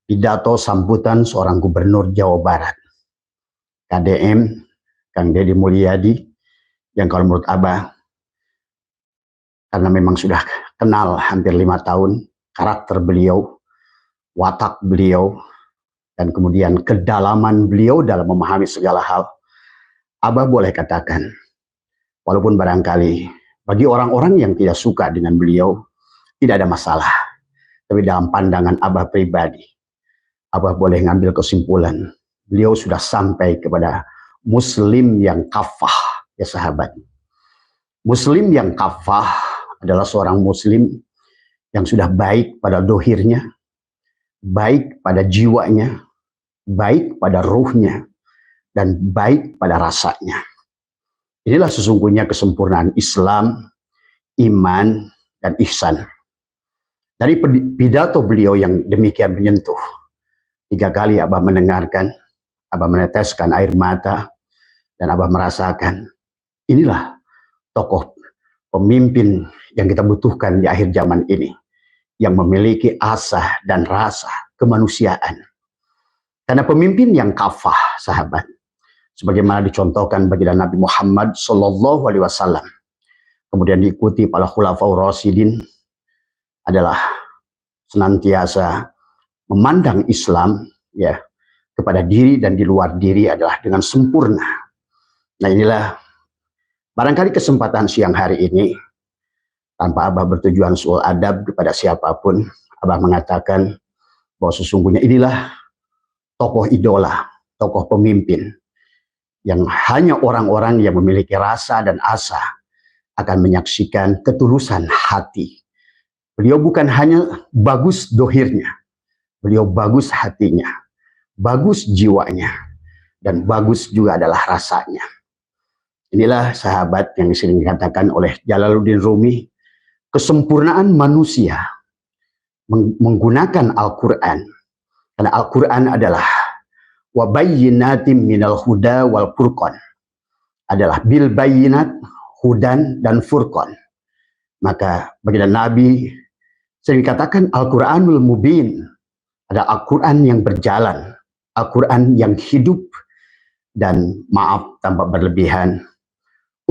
pidato sambutan seorang gubernur Jawa Barat, KDM, Kang Deddy Mulyadi, yang kalau menurut Abah, karena memang sudah kenal hampir 5 tahun, karakter beliau, watak beliau, dan kemudian kedalaman beliau dalam memahami segala hal, Abah boleh katakan, walaupun barangkali bagi orang-orang yang tidak suka dengan beliau, tidak ada masalah. Tapi dalam pandangan Abah pribadi, Abah boleh ngambil kesimpulan, beliau sudah sampai kepada muslim yang kafah, ya sahabat. Muslim yang kafah adalah seorang muslim yang sudah baik pada dohirnya, baik pada jiwanya, baik pada ruhnya, dan baik pada rasanya. Inilah sesungguhnya kesempurnaan Islam, iman, dan ihsan. Dari pidato beliau yang demikian menyentuh, 3 kali Abah mendengarkan, Abah meneteskan air mata, dan Abah merasakan, inilah tokoh pemimpin yang kita butuhkan di akhir zaman ini, yang memiliki asah dan rasa kemanusiaan. Karena pemimpin yang kafah, sahabat, sebagaimana dicontohkan baginda Nabi Muhammad SAW, kemudian diikuti para khulafaur rasyidin, adalah senantiasa memandang Islam ya kepada diri dan di luar diri adalah dengan sempurna. Nah, inilah barangkali kesempatan siang hari ini, tanpa Abah bertujuan soal adab kepada siapapun, Abah mengatakan bahwa sesungguhnya inilah tokoh idola, tokoh pemimpin yang hanya orang-orang yang memiliki rasa dan asa akan menyaksikan ketulusan hati. Beliau bukan hanya bagus dohirnya, beliau bagus hatinya, bagus jiwanya, dan bagus juga adalah rasanya. Inilah sahabat yang sering dikatakan oleh Jalaluddin Rumi, kesempurnaan manusia menggunakan Al-Quran. Karena Al-Quran adalah wabayyinatim minal huda wal furqan, adalah bil bayyinat, hudan, dan furqan. Maka baginda Nabi sering dikatakan Al-Quranul Mubin, ada Al-Quran yang berjalan, Al-Quran yang hidup, dan maaf tanpa berlebihan,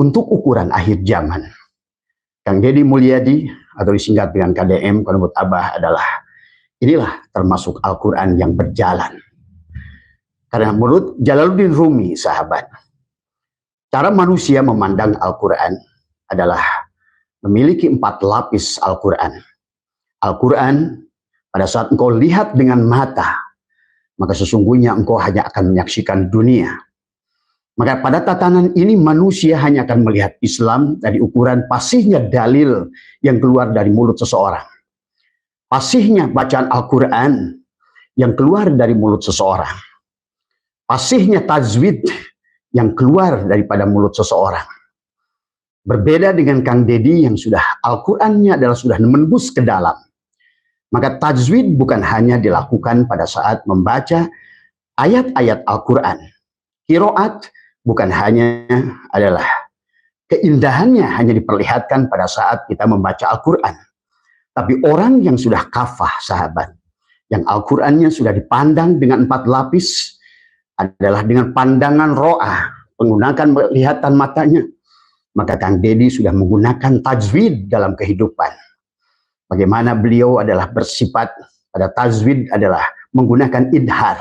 untuk ukuran akhir zaman. Kang Deddy Mulyadi, atau disingkat dengan KDM, menurut Abah adalah, inilah termasuk Al-Quran yang berjalan. Karena menurut Jalaluddin Rumi, sahabat, cara manusia memandang Al-Quran adalah memiliki 4 lapis Al-Quran. Al-Quran, pada saat engkau lihat dengan mata, maka sesungguhnya engkau hanya akan menyaksikan dunia. Maka pada tatanan ini manusia hanya akan melihat Islam dari ukuran fasihnya dalil yang keluar dari mulut seseorang. Fasihnya bacaan Al-Quran yang keluar dari mulut seseorang. Fasihnya tajwid yang keluar daripada mulut seseorang. Berbeda dengan Kang Deddy yang sudah Al-Qurannya adalah sudah menembus ke dalam. Maka tajwid bukan hanya dilakukan pada saat membaca ayat-ayat Al-Quran. Qiraat bukan hanya adalah keindahannya hanya diperlihatkan pada saat kita membaca Al-Quran. Tapi orang yang sudah kafah, sahabat, yang Al-Qurannya sudah dipandang dengan 4 lapis, adalah dengan pandangan ro'ah, menggunakan penglihatan matanya. Maka Kang Deddy sudah menggunakan tajwid dalam kehidupan. Bagaimana beliau adalah bersifat pada tajwid adalah menggunakan idhar.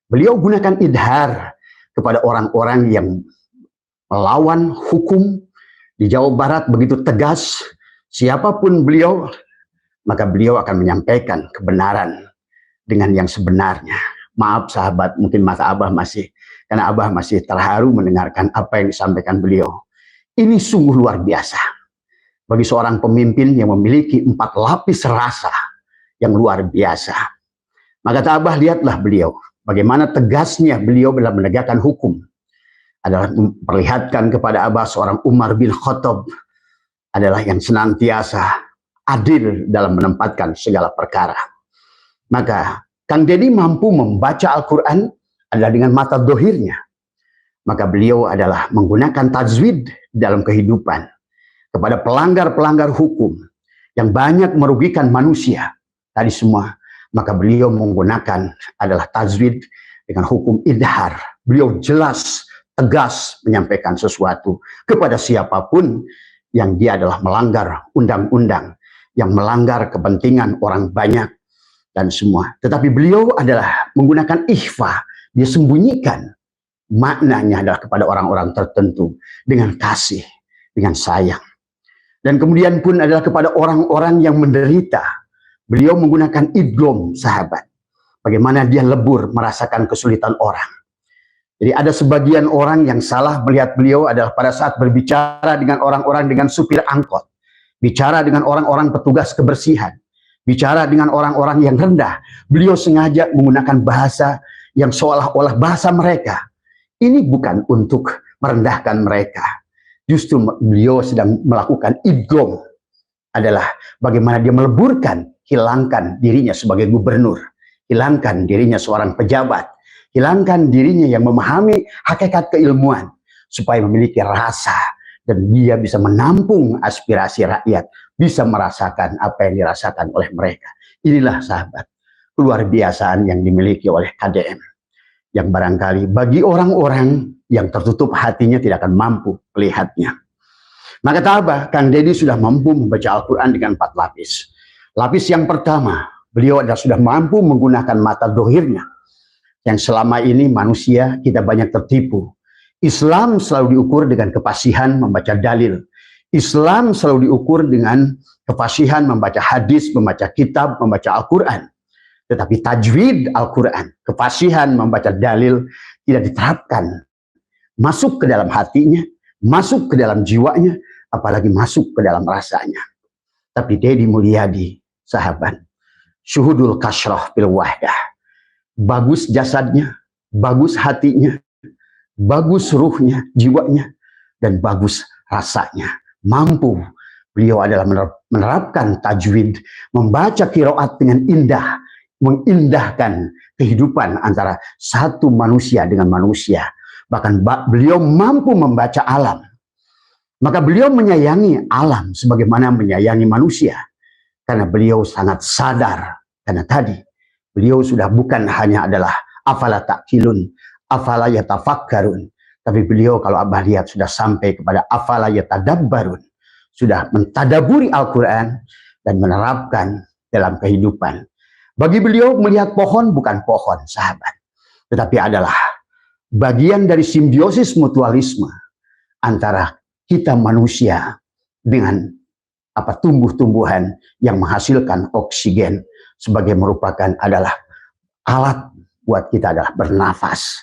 Beliau gunakan idhar kepada orang-orang yang melawan hukum di Jawa Barat begitu tegas. Siapapun beliau, maka beliau akan menyampaikan kebenaran dengan yang sebenarnya. Maaf sahabat, mungkin mata Abah masih, karena Abah masih terharu mendengarkan apa yang disampaikan beliau. Ini sungguh luar biasa. Bagi seorang pemimpin yang memiliki 4 lapis rasa yang luar biasa. Maka Abah lihatlah beliau, bagaimana tegasnya beliau dalam menegakkan hukum. Adalah memperlihatkan kepada Abah seorang Umar bin Khattab adalah yang senantiasa adil dalam menempatkan segala perkara. Maka Kang Deddy mampu membaca Al-Quran adalah dengan mata dohirnya. Maka beliau adalah menggunakan tajwid dalam kehidupan kepada pelanggar-pelanggar hukum yang banyak merugikan manusia. Tadi semua maka beliau menggunakan adalah tajwid dengan hukum idhar. Beliau jelas, tegas menyampaikan sesuatu kepada siapapun yang dia adalah melanggar undang-undang, yang melanggar kepentingan orang banyak dan semua. Tetapi beliau adalah menggunakan ikhfa, dia sembunyikan maknanya adalah kepada orang-orang tertentu dengan kasih, dengan sayang. Dan kemudian pun adalah kepada orang-orang yang menderita. Beliau menggunakan idgham, sahabat. Bagaimana dia lebur merasakan kesulitan orang. Jadi ada sebagian orang yang salah melihat beliau adalah pada saat berbicara dengan orang-orang, dengan supir angkot, bicara dengan orang-orang petugas kebersihan, bicara dengan orang-orang yang rendah. Beliau sengaja menggunakan bahasa yang seolah-olah bahasa mereka. Ini bukan untuk merendahkan mereka. Justru beliau sedang melakukan idgham, adalah bagaimana dia meleburkan, hilangkan dirinya sebagai gubernur, hilangkan dirinya seorang pejabat, hilangkan dirinya yang memahami hakikat keilmuan, supaya memiliki rasa dan dia bisa menampung aspirasi rakyat, bisa merasakan apa yang dirasakan oleh mereka. Inilah, sahabat, keluar biasaan yang dimiliki oleh KDM, yang barangkali bagi orang-orang yang tertutup hatinya tidak akan mampu melihatnya. Maka apa? Kang Deddy sudah mampu membaca Al-Quran dengan 4 lapis. Lapis yang pertama, beliau sudah mampu menggunakan mata dohirnya, yang selama ini manusia kita banyak tertipu. Islam selalu diukur dengan kefasihan membaca dalil. Islam selalu diukur dengan kefasihan membaca hadis, membaca kitab, membaca Al-Quran. Tetapi tajwid Al-Quran, kefasihan membaca dalil tidak diterapkan. Masuk ke dalam hatinya, masuk ke dalam jiwanya, apalagi masuk ke dalam rasanya. Tapi Deddy Mulyadi, sahabat, syuhudul kasroh bil wahdah. Bagus jasadnya, bagus hatinya, bagus ruhnya, jiwanya, dan bagus rasanya. Mampu. Beliau adalah menerapkan tajwid, membaca qiraat dengan indah, mengindahkan kehidupan antara satu manusia dengan manusia. Bahkan beliau mampu membaca alam. Maka beliau menyayangi alam sebagaimana menyayangi manusia. Karena beliau sangat sadar. Karena tadi beliau sudah bukan hanya adalah afala ta'qilun, afala yatafakkarun. Tapi beliau kalau Abah lihat sudah sampai kepada afala yatadabbarun. Sudah mentadaburi Al-Quran dan menerapkan dalam kehidupan. Bagi beliau melihat pohon bukan pohon, sahabat. Tetapi adalah bagian dari simbiosis mutualisme antara kita manusia dengan tumbuh-tumbuhan yang menghasilkan oksigen sebagai merupakan adalah alat buat kita adalah bernafas.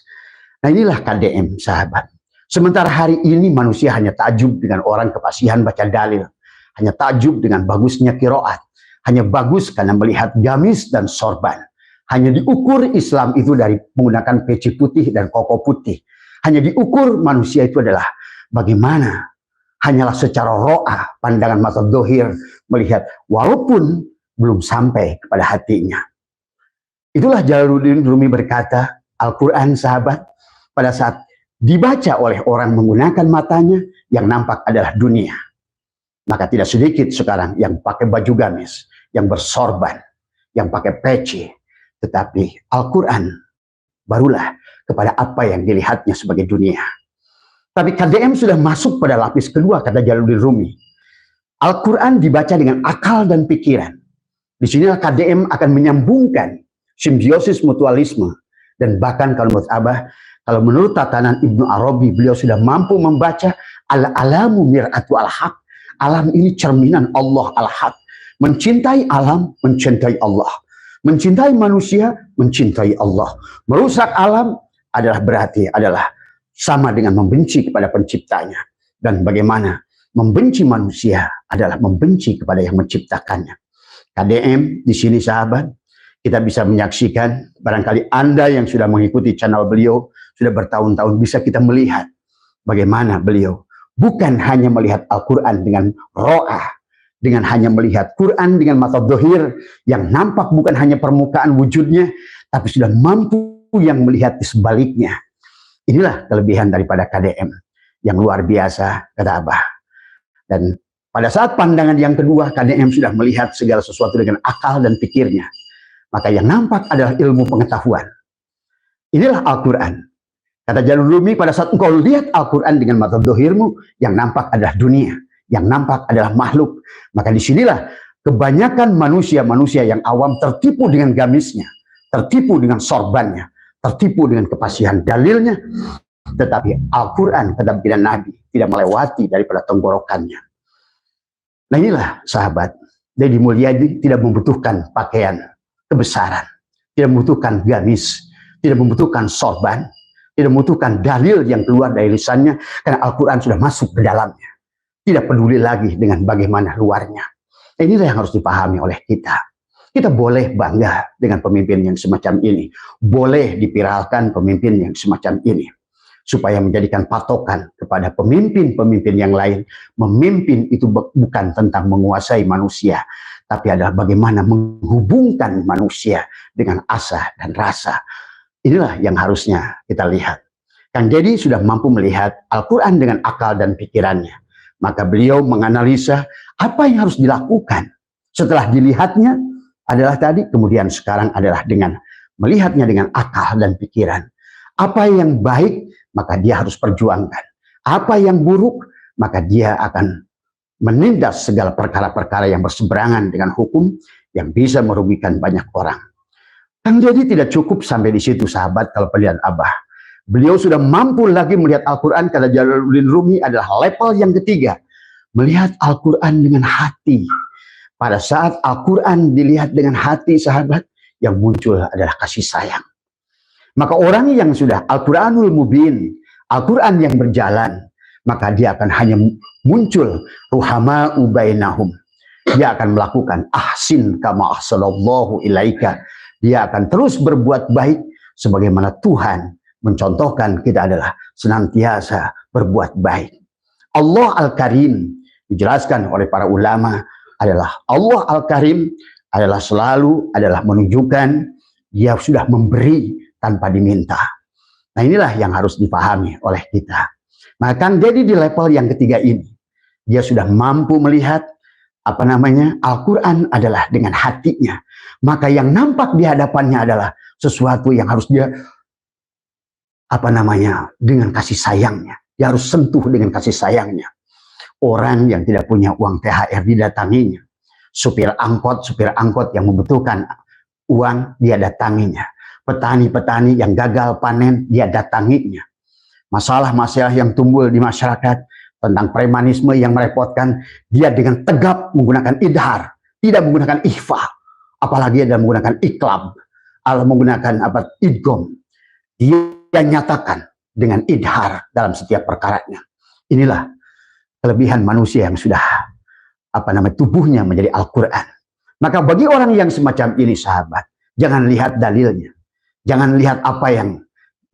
Nah, inilah KDM, sahabat. Sementara hari ini manusia hanya takjub dengan orang kefasihan baca dalil, hanya takjub dengan bagusnya qiraat, hanya bagus karena melihat gamis dan sorban. Hanya diukur Islam itu dari menggunakan peci putih dan koko putih. Hanya diukur manusia itu adalah bagaimana hanyalah secara ro'ah, pandangan mata dohir melihat walaupun belum sampai kepada hatinya. Itulah Jalaluddin Rumi berkata, Al-Quran, sahabat, pada saat dibaca oleh orang menggunakan matanya, yang nampak adalah dunia. Maka tidak sedikit sekarang yang pakai baju gamis, yang bersorban, yang pakai peci. Tetapi Al-Quran barulah kepada apa yang dilihatnya sebagai dunia. Tapi KDM sudah masuk pada lapis kedua, kata Jalaluddin Rumi. Al-Quran dibaca dengan akal dan pikiran. Di sinilah KDM akan menyambungkan simbiosis mutualisme. Dan bahkan kalau menurut Abah, kalau menurut tatanan Ibnu Arabi, beliau sudah mampu membaca al-alamu mir'atu al-haq. Alam ini cerminan Allah al-haq. Mencintai alam, mencintai Allah. Mencintai manusia, mencintai Allah. Merusak alam adalah berarti adalah sama dengan membenci kepada penciptanya. Dan bagaimana membenci manusia adalah membenci kepada yang menciptakannya. KDM di sini, sahabat, kita bisa menyaksikan, barangkali Anda yang sudah mengikuti channel beliau sudah bertahun-tahun, bisa kita melihat bagaimana beliau bukan hanya melihat Al-Quran dengan ro'ah, dengan hanya melihat Quran dengan mata dohir yang nampak bukan hanya permukaan wujudnya, tapi sudah mampu yang melihat di sebaliknya. Inilah kelebihan daripada KDM yang luar biasa, kata Abah. Dan pada saat pandangan yang kedua, KDM sudah melihat segala sesuatu dengan akal dan pikirnya. maka yang nampak adalah ilmu pengetahuan. Inilah Al-Quran. Kata Jalul Rumi, pada saat engkau lihat Al-Quran dengan mata dohirmu, yang nampak adalah dunia, yang nampak adalah makhluk. Maka disinilah kebanyakan manusia-manusia yang awam tertipu dengan gamisnya, tertipu dengan sorbannya, tertipu dengan kepasihan dalilnya. Tetapi Al-Quran, kata baginda Nabi, tidak melewati daripada tenggorokannya. Nah inilah sahabat, Deddy Mulyadi tidak membutuhkan pakaian kebesaran, tidak membutuhkan gamis, tidak membutuhkan sorban, tidak membutuhkan dalil yang keluar dari lisannya, karena Al-Quran sudah masuk ke dalamnya. Tidak peduli lagi dengan bagaimana luarnya. Inilah yang harus dipahami oleh kita. Kita boleh bangga dengan pemimpin yang semacam ini. Boleh dipiralkan pemimpin yang semacam ini. Supaya menjadikan patokan kepada pemimpin-pemimpin yang lain. Memimpin itu bukan tentang menguasai manusia, tapi adalah bagaimana menghubungkan manusia dengan asa dan rasa. Inilah yang harusnya kita lihat. Kang Deddy sudah mampu melihat Al-Quran dengan akal dan pikirannya. Maka beliau menganalisa apa yang harus dilakukan. Setelah dilihatnya adalah tadi, kemudian sekarang adalah dengan melihatnya dengan akal dan pikiran. Apa yang baik, maka dia harus perjuangkan. Apa yang buruk, maka dia akan menindas segala perkara-perkara yang berseberangan dengan hukum yang bisa merugikan banyak orang. Kang Deddy tidak cukup sampai di situ sahabat kalau pilihan Abah. Beliau sudah mampu lagi melihat Al-Quran, kata Jalaluddin Rumi, adalah level yang ketiga. Melihat Al-Quran dengan hati. Pada saat Al-Quran dilihat dengan hati sahabat, yang muncul adalah kasih sayang. Maka orang yang sudah Al-Quranul Mubin, Al-Quran yang berjalan, maka dia akan hanya muncul ruhama'u bainahum. Dia akan melakukan ahsin kama ahsanallahu ilaika. Dia akan terus berbuat baik sebagaimana Tuhan mencontohkan kita adalah senantiasa berbuat baik. Allah Al-Karim dijelaskan oleh para ulama adalah Allah Al-Karim adalah selalu adalah menunjukkan dia sudah memberi tanpa diminta. Nah inilah yang harus dipahami oleh kita. Nah Kang Deddy di level yang ketiga ini, dia sudah mampu melihat Al-Quran adalah dengan hatinya. Maka yang nampak di hadapannya adalah sesuatu yang harus dia dengan kasih sayangnya. Dia harus sentuh dengan kasih sayangnya. Orang yang tidak punya uang THR didatanginya. Supir angkot yang membutuhkan uang, dia datanginya. Petani-petani yang gagal panen, dia datanginya. Masalah-masalah yang timbul di masyarakat tentang premanisme yang merepotkan, dia dengan tegap menggunakan idhar, tidak menggunakan ikhfa, apalagi dia menggunakan iklab, atau menggunakan idgom. Dia nyatakan dengan idhar dalam setiap perkaranya. Inilah kelebihan manusia yang sudah tubuhnya menjadi Al-Quran. Maka bagi orang yang semacam ini sahabat, jangan lihat dalilnya, jangan lihat apa yang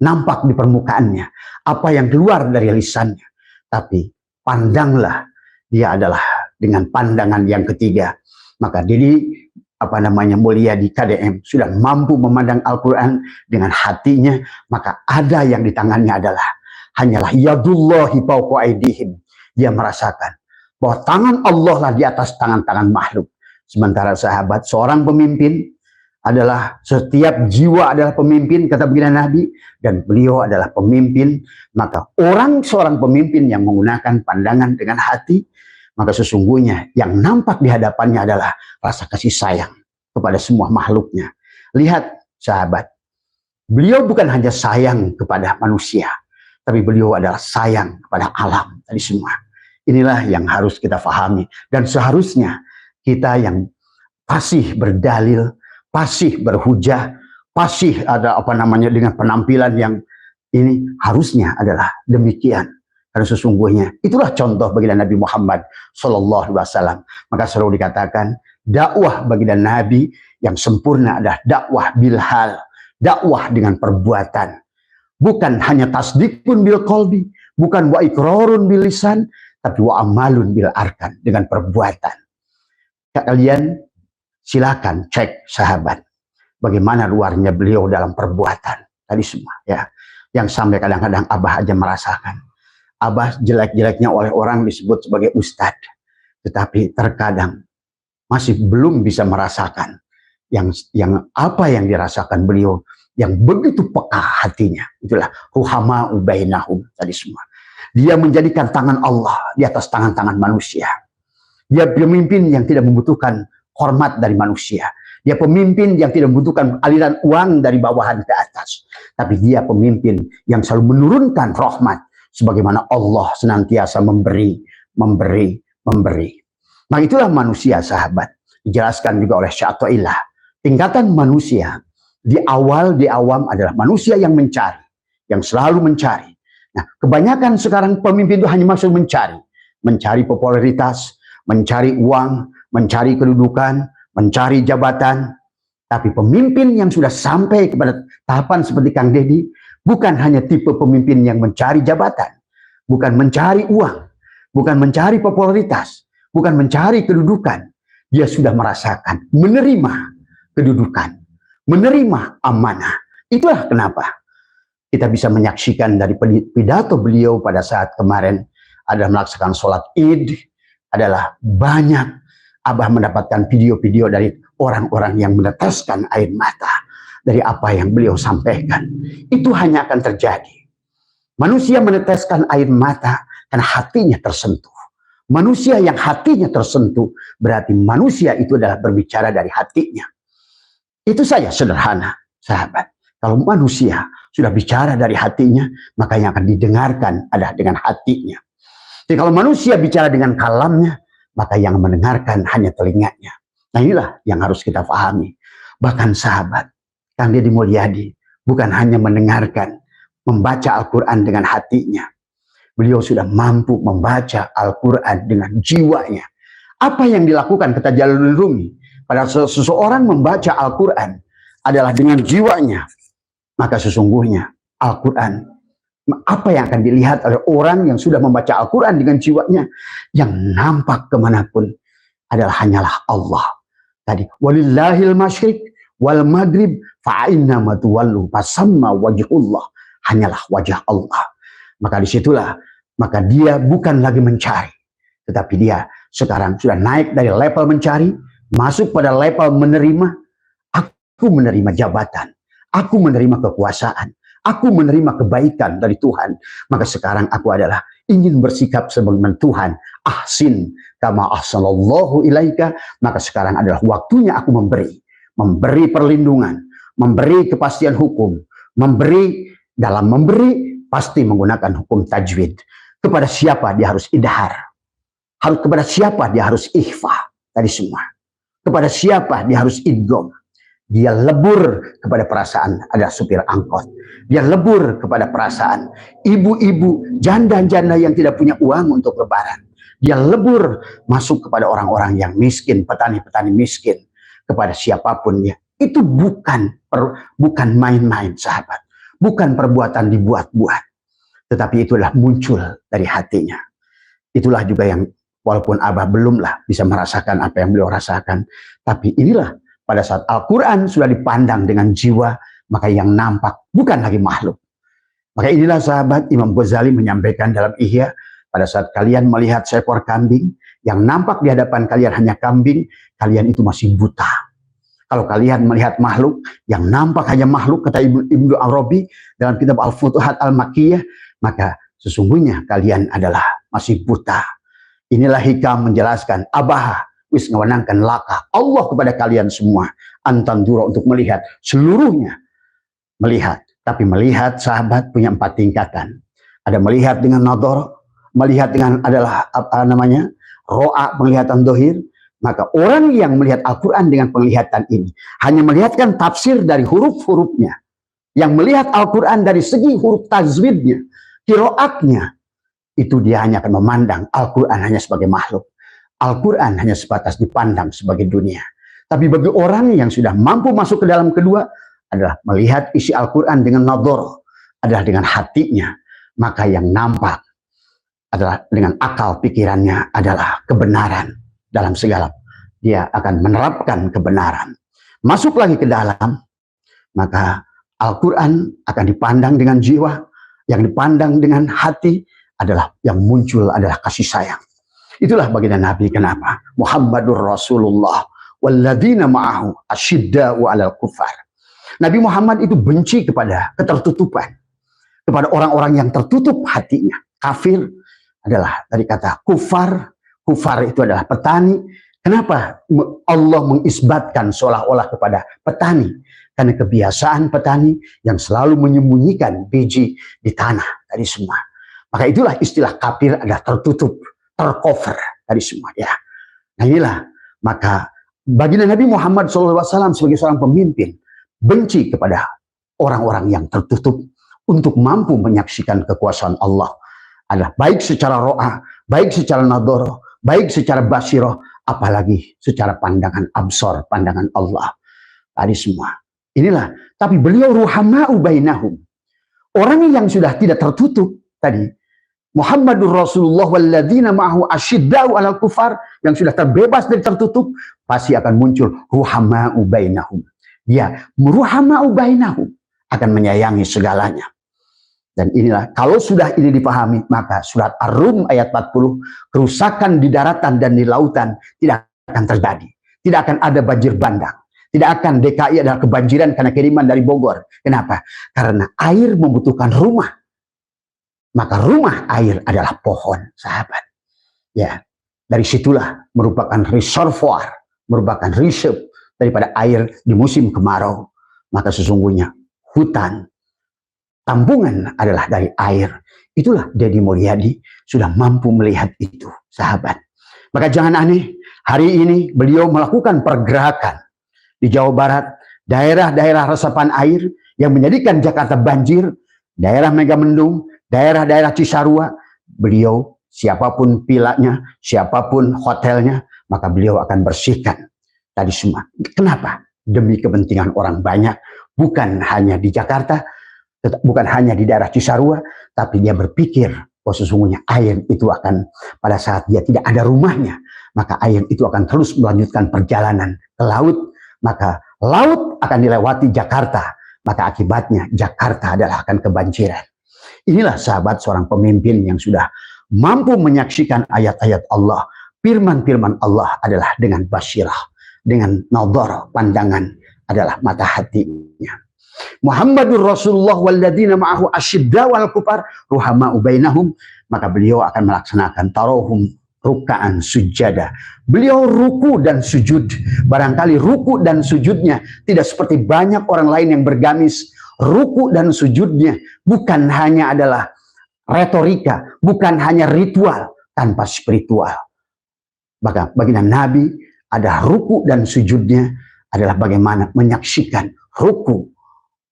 nampak di permukaannya, apa yang keluar dari lisannya, tapi pandanglah dia adalah dengan pandangan yang ketiga. Maka Deddy Mulyadi KDM sudah mampu memandang Al-Quran dengan hatinya. Maka ada yang di tangannya adalah hanyalah yadullahi fawqa aydihim. Dia merasakan bahwa tangan Allah lah di atas tangan-tangan makhluk. Sementara sahabat, seorang pemimpin adalah setiap jiwa adalah pemimpin, kata baginda Nabi, dan beliau adalah pemimpin. Maka seorang pemimpin yang menggunakan pandangan dengan hati, maka sesungguhnya yang nampak di hadapannya adalah rasa kasih sayang kepada semua makhluknya. Lihat sahabat, beliau bukan hanya sayang kepada manusia, tapi beliau adalah sayang kepada alam tadi semua. Inilah yang harus kita pahami, dan seharusnya kita yang fasih berdalil, fasih berhujah, fasih dengan penampilan yang ini harusnya adalah demikian. Karena sesungguhnya itulah contoh baginda Nabi Muhammad Sallallahu Alaihi Wasallam. Maka selalu dikatakan dakwah baginda Nabi yang sempurna adalah dakwah bilhal, dakwah dengan perbuatan. Bukan hanya tasdikun bil qalbi, bukan wa iqrarun bil lisan, tapi wa amalun bil arkan, dengan perbuatan. Kalian silakan cek sahabat bagaimana luarnya beliau dalam perbuatan tadi semua ya, yang sampai kadang-kadang Abah aja merasakan. Abah jelek-jeleknya oleh orang disebut sebagai ustadz, tetapi terkadang masih belum bisa merasakan yang apa yang dirasakan beliau, yang begitu peka hatinya. Itulah ruhama ubainahum tadi semua. Dia menjadikan tangan Allah di atas tangan-tangan manusia. Dia pemimpin yang tidak membutuhkan hormat dari manusia. Dia pemimpin yang tidak membutuhkan aliran uang dari bawahan ke atas. Tapi dia pemimpin yang selalu menurunkan rahmat. Sebagaimana Allah senantiasa memberi. Nah itulah manusia, sahabat. Dijelaskan juga oleh Syaikhullah. Tingkatan manusia di awam adalah manusia yang mencari. Yang selalu mencari. Nah kebanyakan sekarang pemimpin itu hanya maksud mencari. Mencari popularitas, mencari uang, mencari kedudukan, mencari jabatan. Tapi pemimpin yang sudah sampai kepada tahapan seperti Kang Deddy, bukan hanya tipe pemimpin yang mencari jabatan, bukan mencari uang, bukan mencari popularitas, bukan mencari kedudukan. Dia sudah merasakan, menerima kedudukan, menerima amanah. Itulah kenapa kita bisa menyaksikan dari pidato beliau pada saat kemarin adalah melaksanakan sholat Id, adalah banyak Abah mendapatkan video-video dari orang-orang yang meneteskan air mata dari apa yang beliau sampaikan. Itu hanya akan terjadi. Manusia meneteskan air mata karena hatinya tersentuh. Manusia yang hatinya tersentuh berarti manusia itu adalah berbicara dari hatinya. Itu saja sederhana, sahabat. Kalau manusia sudah bicara dari hatinya, maka yang akan didengarkan adalah dengan hatinya. Jadi kalau manusia bicara dengan kalamnya, maka yang mendengarkan hanya telinganya. Nah inilah yang harus kita pahami. Bahkan sahabat, Kang Deddy Mulyadi bukan hanya mendengarkan, membaca Al-Quran dengan hatinya. Beliau sudah mampu membaca Al-Quran dengan jiwanya. Apa yang dilakukan kata Jalaluddin Rumi pada seseorang membaca Al-Quran adalah dengan jiwanya. Maka sesungguhnya Al-Quran, apa yang akan dilihat oleh orang yang sudah membaca Al-Quran dengan jiwanya, yang nampak kemanapun adalah hanyalah Allah. Tadi, walillahil masyriq wal maghrib fa'inna matuwallu fasamma wajhullah. Hanyalah wajah Allah. Maka disitulah, maka dia bukan lagi mencari. Tetapi dia sekarang sudah naik dari level mencari, masuk pada level menerima. Aku menerima jabatan. Aku menerima kekuasaan. Aku menerima kebaikan dari Tuhan. Maka sekarang aku adalah ingin bersikap sebagaimana Tuhan. Ahsin kama ahsanallahu ilaika. Maka sekarang adalah waktunya aku memberi. Memberi perlindungan. Memberi kepastian hukum. Memberi, dalam memberi pasti menggunakan hukum tajwid. Kepada siapa dia harus idhar. Kepada siapa dia harus ikhfa. Tadi semua. Kepada siapa dia harus idgham. Dia lebur kepada perasaan ada supir angkot. Dia lebur kepada perasaan ibu-ibu, janda-janda yang tidak punya uang untuk lebaran. Dia lebur masuk kepada orang-orang yang miskin, petani-petani miskin. Kepada siapapun dia. Itu bukan main-main, sahabat. Bukan perbuatan dibuat-buat. Tetapi itulah muncul dari hatinya. Itulah juga yang walaupun Abah belumlah bisa merasakan apa yang beliau rasakan. Tapi inilah pada saat Al-Quran sudah dipandang dengan jiwa, maka yang nampak bukan lagi makhluk. Maka inilah sahabat Imam Ghazali menyampaikan dalam Ihya, pada saat kalian melihat seekor kambing, yang nampak di hadapan kalian hanya kambing, kalian itu masih buta. Kalau kalian melihat makhluk, yang nampak hanya makhluk, kata Ibnu Arabi dalam kitab Al-Futuhat Al-Makkiyah, maka sesungguhnya kalian adalah masih buta. Inilah hikam menjelaskan, Abah wis ngawanangkan laka Allah kepada kalian semua antandura untuk melihat seluruhnya. Melihat, tapi melihat sahabat punya 4 tingkatan. Ada melihat dengan nadhar, melihat dengan adalah apa namanya ro'a, penglihatan dohir. Maka orang yang melihat Al-Quran dengan penglihatan ini hanya melihatkan tafsir dari huruf-hurufnya. Yang melihat Al-Quran dari segi huruf tajwidnya, qiraatnya, itu dia hanya akan memandang Al-Quran hanya sebagai makhluk. Al-Quran hanya sebatas dipandang sebagai dunia. Tapi bagi orang yang sudah mampu masuk ke dalam kedua, adalah melihat isi Al-Quran dengan nadhar, adalah dengan hatinya. Maka yang nampak adalah dengan akal pikirannya adalah kebenaran dalam segala. Dia akan menerapkan kebenaran. Masuk lagi ke dalam, maka Al-Quran akan dipandang dengan jiwa, yang dipandang dengan hati adalah yang muncul adalah kasih sayang. Itulah baginda Nabi. Kenapa? Muhammadur Rasulullah walladzina ma'ahu asyidda'u 'alal kufar. Nabi Muhammad itu benci kepada ketertutupan, kepada orang-orang yang tertutup hatinya. Kafir adalah dari kata kufar. Kufar itu adalah petani. Kenapa Allah mengisbatkan seolah-olah kepada petani? Karena kebiasaan petani yang selalu menyembunyikan biji di tanah tadi semua. Maka itulah istilah kafir adalah tertutup, tercover tadi semua ya. Nah inilah maka baginda Nabi Muhammad SAW sebagai seorang pemimpin benci kepada orang-orang yang tertutup untuk mampu menyaksikan kekuasaan Allah. Adalah baik secara ro'ah, baik secara nadhoroh, baik secara basiroh, apalagi secara pandangan absor, pandangan Allah. Tadi semua. Inilah, tapi beliau ruhama'u bainahum. Orang yang sudah tidak tertutup tadi, Muhammadur Rasulullah walladzina ma'ahu asyidda'u 'alal kufar, yang sudah terbebas dari tertutup, pasti akan muncul ruhama'u bainahum. Dia ruhama'u bainahum, akan menyayangi segalanya. Dan inilah, kalau sudah ini dipahami, maka surat Ar-Rum ayat 40, kerusakan di daratan dan di lautan tidak akan terjadi. Tidak akan ada banjir bandang. Tidak akan DKI adalah kebanjiran karena kiriman dari Bogor. Kenapa? Karena air membutuhkan rumah. Maka rumah air adalah pohon, sahabat. Ya, dari situlah merupakan reservoir, merupakan reserve daripada air di musim kemarau. Maka sesungguhnya hutan, tampungan adalah dari air. Itulah Deddy Mulyadi sudah mampu melihat itu, sahabat. Maka jangan aneh, hari ini beliau melakukan pergerakan di Jawa Barat, daerah-daerah resapan air yang menjadikan Jakarta banjir, daerah Megamendung, daerah-daerah Cisarua, beliau siapapun pilanya, siapapun hotelnya, maka beliau akan bersihkan tadi semua. Kenapa? Demi kepentingan orang banyak, bukan hanya di Jakarta, bukan hanya di daerah Cisarua, tapi dia berpikir bahwa sesungguhnya air itu akan, pada saat dia tidak ada rumahnya, maka air itu akan terus melanjutkan perjalanan ke laut, maka laut akan dilewati Jakarta, maka akibatnya Jakarta adalah akan kebanjiran. Inilah sahabat seorang pemimpin yang sudah mampu menyaksikan ayat-ayat Allah, firman-firman Allah adalah dengan basyirah, dengan nadhar, pandangan adalah mata hatinya. Muhammadur Rasulullah walladzina ma'ahu asyidda'u 'alal kufar ruhama'u bainahum, maka beliau akan melaksanakan tarohum ruka'an sujada. Beliau ruku dan sujud. Barangkali ruku dan sujudnya tidak seperti banyak orang lain yang bergamis. Ruku dan sujudnya bukan hanya adalah retorika, bukan hanya ritual tanpa spiritual. Maka baginda Nabi ada ruku dan sujudnya adalah bagaimana menyaksikan ruku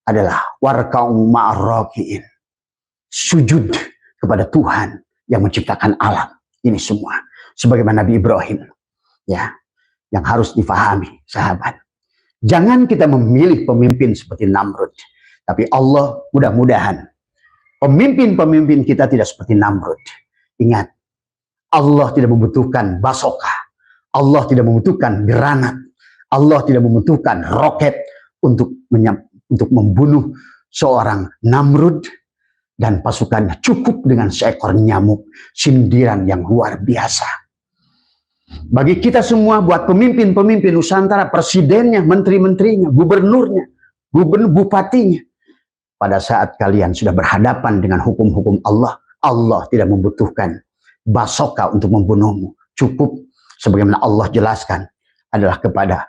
adalah warka'u ma'ar raki'in. Sujud kepada Tuhan yang menciptakan alam ini semua. Sebagaimana Nabi Ibrahim, ya, yang harus difahami, sahabat. Jangan kita memilih pemimpin seperti Namrud, tapi Allah mudah-mudahan pemimpin-pemimpin kita tidak seperti Namrud. Ingat, Allah tidak membutuhkan basoka, Allah tidak membutuhkan granat, Allah tidak membutuhkan roket untuk membunuh seorang Namrud dan pasukannya. Cukup dengan seekor nyamuk, sindiran yang luar biasa. Bagi kita semua, buat pemimpin-pemimpin Nusantara, presidennya, menteri-menterinya, gubernurnya, bupatinya, pada saat kalian sudah berhadapan dengan hukum-hukum Allah, Allah tidak membutuhkan basoka untuk membunuhmu. Cukup sebagaimana Allah jelaskan adalah kepada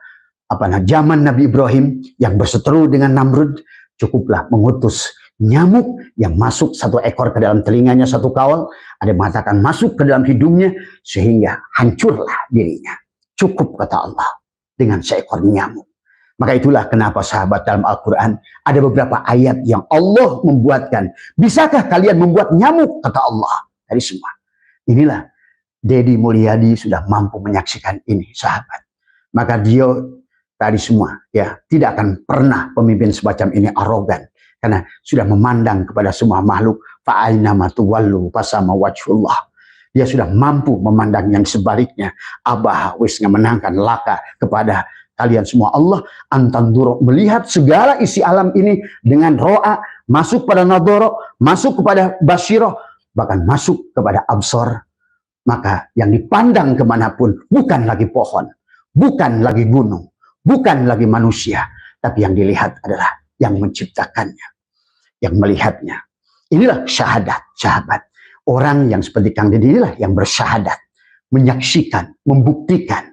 zaman Nabi Ibrahim yang berseteru dengan Namrud, cukuplah mengutus nyamuk yang masuk satu ekor ke dalam telinganya, satu kawal, ada yang mengatakan masuk ke dalam hidungnya sehingga hancurlah dirinya. Cukup kata Allah dengan seekor nyamuk. Maka itulah kenapa sahabat dalam Al-Quran ada beberapa ayat yang Allah membuatkan. Bisakah kalian membuat nyamuk? Kata Allah. Dari semua. Inilah Deddy Mulyadi sudah mampu menyaksikan ini, sahabat. Maka dia tadi semua ya tidak akan pernah pemimpin semacam ini arogan. Karena sudah memandang kepada semua makhluk, fa'ainama tuwallu fasama wajhullah. Dia sudah mampu memandang yang sebaliknya. Abah wis menangkan laka kepada kalian semua. Allah antanduro, melihat segala isi alam ini dengan ro'a, masuk pada nadhoro, masuk kepada basyirah, bahkan masuk kepada absor. Maka yang dipandang kemanapun bukan lagi pohon, bukan lagi gunung, bukan lagi manusia, tapi yang dilihat adalah yang menciptakannya, yang melihatnya. Inilah syahadat, sahabat. Orang yang seperti Kang Deddy inilah yang bersyahadat, menyaksikan, membuktikan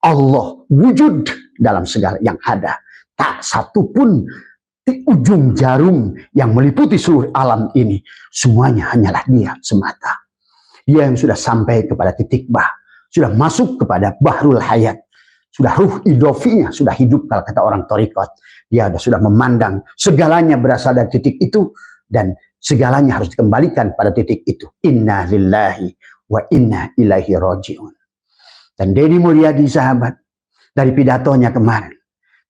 Allah wujud dalam segala yang ada. Tak satu pun di ujung jarum yang meliputi seluruh alam ini, semuanya hanyalah Dia semata. Dia yang sudah sampai kepada titik bah, sudah masuk kepada bahrul hayat, sudah ruh idofinya, sudah hidup kalau kata orang torikot. Dia sudah memandang segalanya berasal dari titik itu, dan segalanya harus dikembalikan pada titik itu. Inna lillahi wa inna ilaihi roji'un. Dan Deddy Mulyadi, sahabat, dari pidatonya kemarin,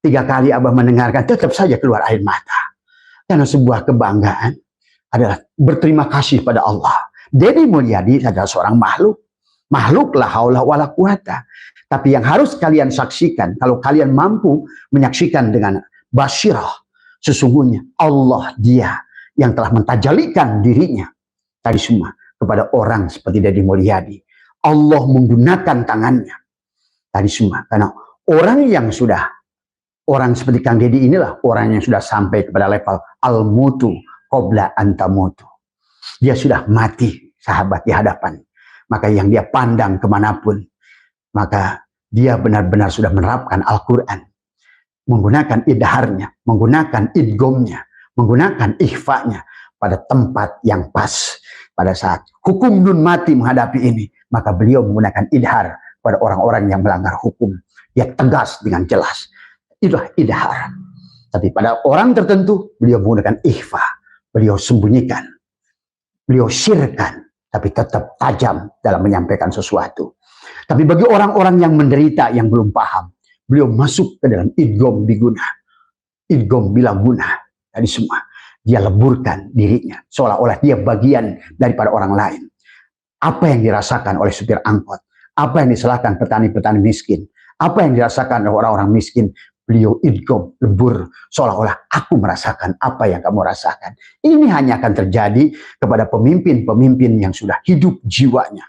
3 kali Abah mendengarkan, tetap saja keluar air mata. Karena sebuah kebanggaan adalah berterima kasih pada Allah. Deddy Mulyadi adalah seorang makhluk. Makhluk la haula wala quwata. Tapi yang harus kalian saksikan, kalau kalian mampu menyaksikan dengan basirah, sesungguhnya Allah Dia yang telah mentajalikan dirinya tadi semua kepada orang seperti Deddy Mulyadi. Allah menggunakan tangannya tadi semua. Karena orang yang sudah, orang seperti Kang Deddy inilah orang yang sudah sampai kepada level al-mutu qabla antamutu. Dia sudah mati, sahabat, di hadapan. Maka yang dia pandang kemanapun, maka dia benar-benar sudah menerapkan Al-Quran. Menggunakan idharnya, menggunakan idgomnya, menggunakan ikhfanya pada tempat yang pas. Pada saat hukum nun mati menghadapi ini, maka beliau menggunakan idhar pada orang-orang yang melanggar hukum. Dia tegas dengan jelas. Itulah idhar. Tapi pada orang tertentu, beliau menggunakan ikhfa. Beliau sembunyikan. Beliau syirkan. Tapi tetap tajam dalam menyampaikan sesuatu. Tapi bagi orang-orang yang menderita, yang belum paham, beliau masuk ke dalam idgom biguna. Idgom bila guna. Tadi semua. Dia leburkan dirinya. Seolah-olah dia bagian daripada orang lain. Apa yang dirasakan oleh supir angkot. Apa yang disalahkan petani-petani miskin. Apa yang dirasakan oleh orang-orang miskin. Beliau idgom, lebur. Seolah-olah aku merasakan apa yang kamu rasakan. Ini hanya akan terjadi kepada pemimpin-pemimpin yang sudah hidup jiwanya.